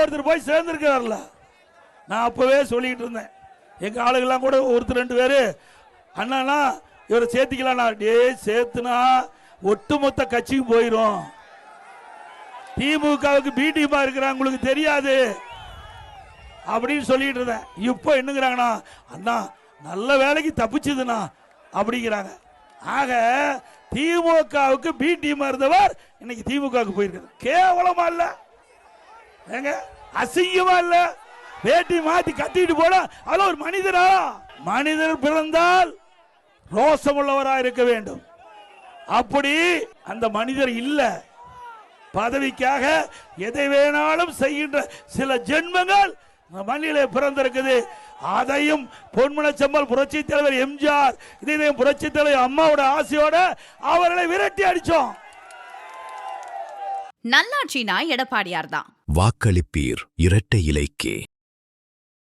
ஒருத்தர் போய் சேர்ந்திருக்கிறார்ல. நான் அப்பவே சொல்லிட்டு இருந்தேன், எங்க ஆளுகள்லாம் கூட ஒருத்தர் 2 பேரு அண்ணா இவரை சேர்த்திக்கலாம், டே சேர்த்துனா ஒட்டுமொத்த கட்சியும் போயிரும், திமுகவுக்கு பி டீமா இருக்கிறாங்க உங்களுக்கு தெரியாது அப்படின்னு சொல்லிட்டு இருந்தேன். இப்போ என்னங்கிறாங்கண்ணா, அண்ணா நல்ல வேலைக்கு தப்பிச்சுதுண்ணா அப்படிங்கிறாங்க. ஆக திமுகவுக்கு பி டீமா இருந்தவர் இன்னைக்கு திமுகவுக்கு போயிருக்காரு. கேவலமா இல்ல, ஏங்க அசிங்கமா இல்ல? வேட்டி மாத்தி கட்டிட்டு போட அது ஒரு மனிதரா? மனிதர் பிறந்தால் ரோசமுள்ளவராக இருக்க வேண்டும். அப்படி அந்த மனிதர் இல்ல. பதவிக்காக எதை வேணாலும் செய்கின்ற சில ஜென்மங்கள் மண்ணிலே பிறந்திருக்குது. அதையும் பொன்மனச்செம்மல் புரட்சி தலைவர் எம்ஜிஆர், இதையும் புரட்சி தலைவர் அம்மாவோட ஆசையோட அவர்களை விரட்டி அடிச்சோம். நல்லாட்சினா எடப்பாடியார் தான். வாக்களிப்பீர் இரட்டை இலைக்கே.